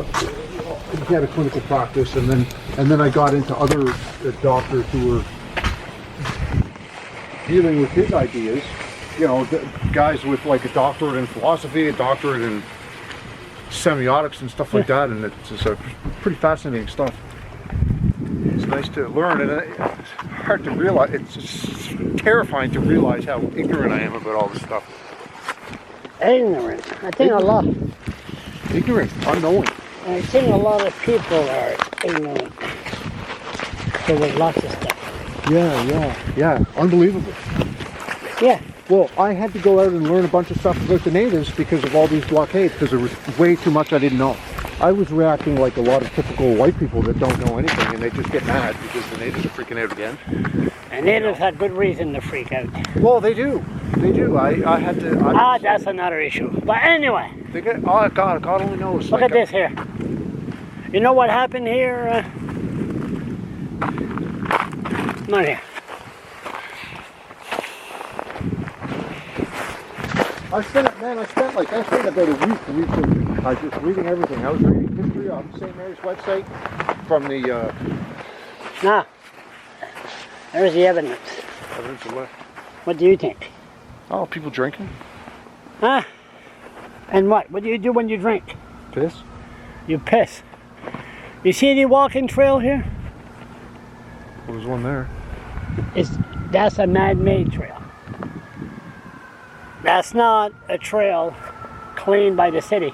he had a clinical practice, and then I got into other doctors who were dealing with his ideas. You know, guys with like a doctorate in philosophy, a doctorate in semiotics and stuff like that, and it's just pretty fascinating stuff. It's nice to learn, and it's hard to realize. It's just terrifying to realize how ignorant I am about all this stuff. Ignorant. I think a lot. Ignorant, unknowing. I think a lot of people are ignorant. There was lots of stuff. Yeah. Unbelievable. Yeah. Well, I had to go out and learn a bunch of stuff about the natives because of all these blockades, because there was way too much I didn't know. I was reacting like a lot of typical white people that don't know anything, and they just get mad because the natives are freaking out again. And natives had good reason to freak out. Well, they do. They do. I had to... That's another issue. But anyway. They get, oh, God only knows. Look at this here. You know what happened here? Come on here. I spent about a week researching. I was just reading everything. I was reading history on St. Mary's website from the... Now, there's the evidence. Evidence of what? What do you think? Oh, people drinking. Huh? And what? What do you do when you drink? Piss. You piss. You see any walking trail here? Well, there's one there. That's a man-made trail. That's not a trail cleaned by the city.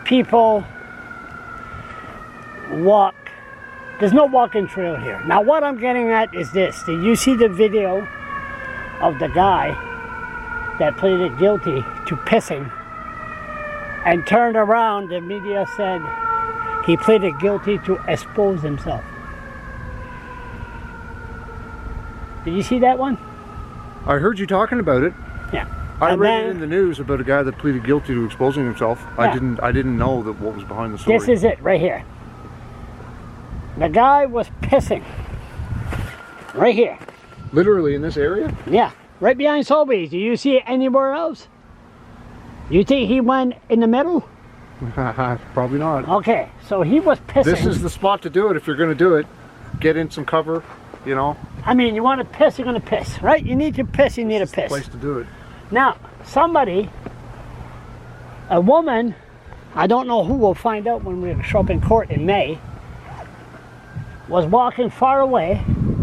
People walk. There's no walking trail here. Now what I'm getting at is this. Did you see the video of the guy that pleaded guilty to pissing and turned around? The media said he pleaded guilty to expose himself. Did you see that one? I heard you talking about it. Yeah. I read it in the news about a guy that pleaded guilty to exposing himself. Yeah. I didn't know that what was behind the story. This is it right here. The guy was pissing. Right here. Literally in this area? Yeah. Right behind Sobeys. Do you see it anywhere else? You think he went in the middle? Probably not. Okay, so he was pissing. This is the spot to do it if you're going to do it. Get in some cover, you know. I mean, you want to piss, you're going to piss, right? You need to piss, you need to piss. Place to do it. Now, a woman, I don't know who, we'll find out when we show up in court in May, was walking far away,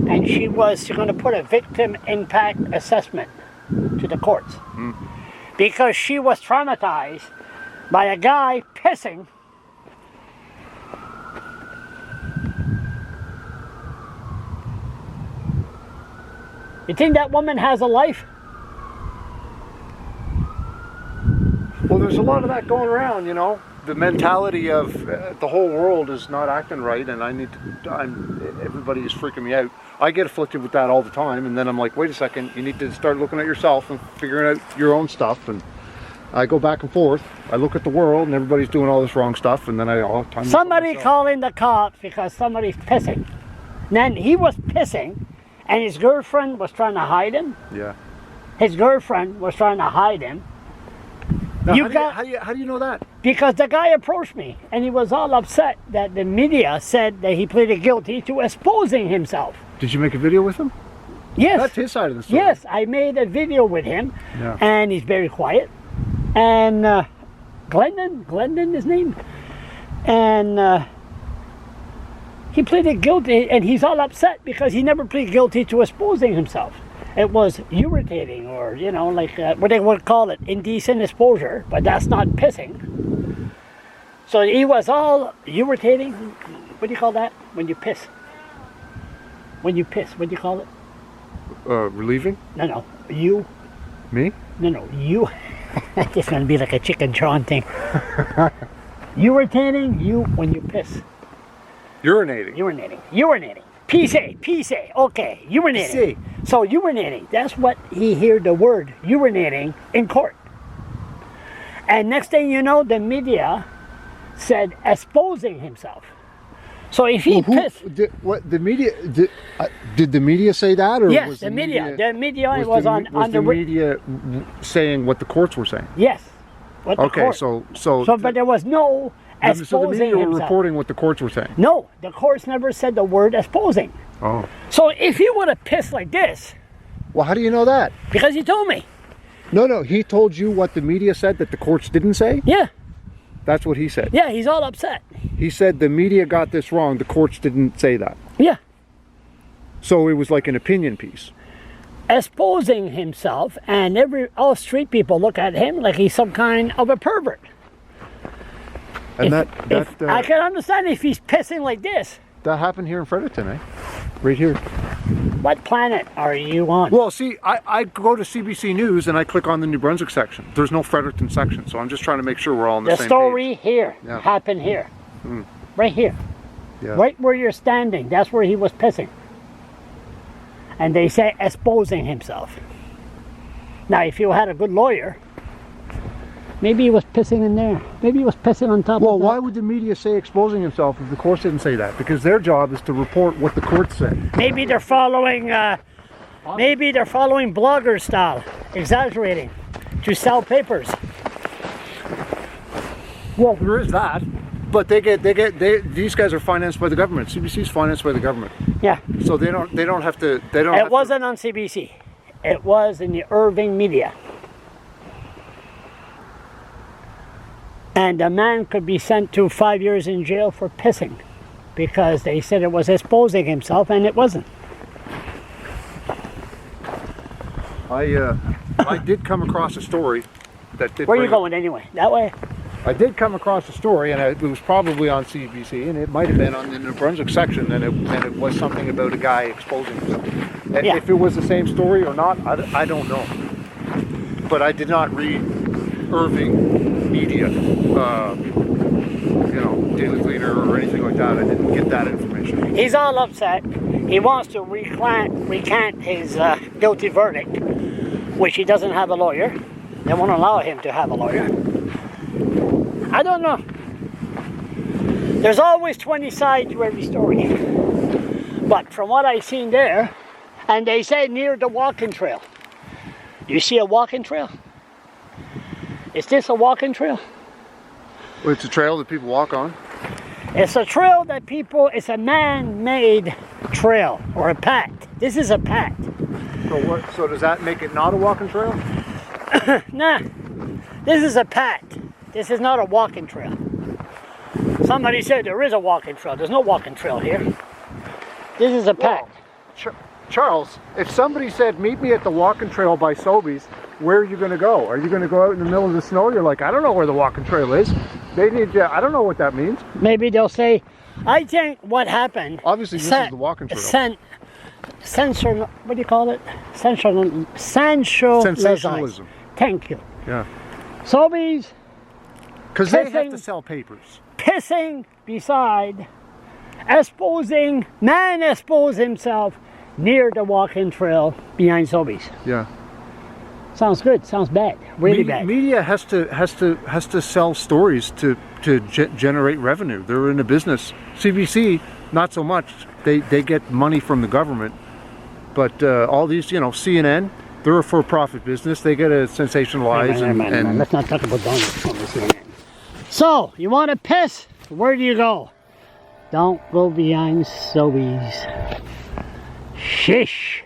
and she was going to put a victim impact assessment to the courts. Because she was traumatized by a guy pissing. You think that woman has a life? Well, there's a lot of that going around, you know. The mentality of the whole world is not acting right, and everybody is freaking me out. I get afflicted with that all the time, and then I'm like, wait a second, you need to start looking at yourself and figuring out your own stuff. And I go back and forth. I look at the world, and everybody's doing all this wrong stuff, and then all the time. Somebody calling the cops because somebody's pissing. Then he was pissing, and his girlfriend was trying to hide him. Yeah. His girlfriend was trying to hide him. Now, how do you know that? Because the guy approached me, and he was all upset that the media said that he pleaded guilty to exposing himself. Did you make a video with him? Yes. That's his side of the story. Yes, I made a video with him, yeah. And he's very quiet. And Glendon his name. And he pleaded guilty, and he's all upset because he never pleaded guilty to exposing himself. It was irritating, or, you know, like what they would call it, indecent exposure, but that's not pissing. So he was all irritating. What do you call that when you piss? When you piss, what do you call it? Relieving? No, you. Me? No, you. It's going to be like a chicken John thing. Irritating, you, when you piss. Urinating. Pisse. Okay, urinating. Pisse. So urinating, that's what he heard the word urinating in court. And next thing you know, the media said exposing himself. So if he pissed... Did the media say that? Or yes, was the media. The media was on the... media saying what the courts were saying? Yes. with the Okay, court. so But there was no the exposing media were himself. reporting what the courts were saying. No, the courts never said the word exposing. Oh. So if he would have pissed like this, Well, how do you know that? because he told me. No, he told you what the media said that the courts didn't say? Yeah, That's what he said. yeah, he's all upset. He said the media got this wrong, the courts didn't say that. Yeah, So it was like an opinion piece. exposing himself, and all street people look at him like he's some kind of a pervert. And If I can understand if he's pissing like this. that happened here in Fredericton, eh? Right here. What planet are you on? Well, see, I go to CBC News and I click on the New Brunswick section. There's no Fredericton section, so I'm just trying to make sure we're all on the The same story page. here Yeah. happened here. Right here. Yeah. Right where you're standing. That's where he was pissing. And they say exposing himself. Now, if you had a good lawyer, maybe he was pissing in there. Maybe he was pissing on top Well, of that. why would the media say exposing himself if the courts didn't say that? Because their job is to report what the courts said. Maybe they're following blogger style, exaggerating to sell papers. Well, there is that. But these guys are financed by the government. CBC's financed by the government. Yeah. So they don't have to. It wasn't on CBC. It was in the Irving media. And a man could be sent to 5 years in jail for pissing because they said it was exposing himself, and it wasn't. I did come across a story that did. Where are you bring- going anyway? That way? I did come across a story, and it was probably on CBC, and it might have been on the New Brunswick section, and it was something about a guy exposing himself. Yeah. If it was the same story or not, I don't know. But I did not read Irving media, Daily Gleaner or anything like that. I didn't get that information. He's all upset. He wants to recant his guilty verdict, which he doesn't have a lawyer. They won't allow him to have a lawyer. I don't know. There's always 20 sides to every story. But from what I've seen there, and they say near the walking trail. You see a walking trail? Is this a walking trail? Well, it's a trail that people walk on. It's a trail that it's a man-made trail, or a path. This is a path. So does that make it not a walking trail? Nah, this is a path. This is not a walking trail. Somebody said there is a walking trail. There's no walking trail here. This is a path. Charles, if somebody said, meet me at the walking trail by Sobeys, where are you going to go? Are you going to go out in the middle of the snow? You're like, I don't know where the walking trail is. They need you. I don't know what that means. Maybe they'll say, I think what happened. Obviously, this is the walking trail. What do you call it? Sensationalism. Thank you. Yeah. Sobeys Because they have Pissing. to sell papers. pissing beside, man exposed himself near the walking trail behind Sobeys. Yeah. Sounds good. Sounds bad. Really bad. Media has to sell stories to generate revenue. They're in a business. CBC, not so much. They get money from the government, but all these, CNN, they're a for-profit business. They get to sensationalize Man, let's not talk about donuts. So, you want to piss? Where do you go? Don't go behind Sobeys. Shish.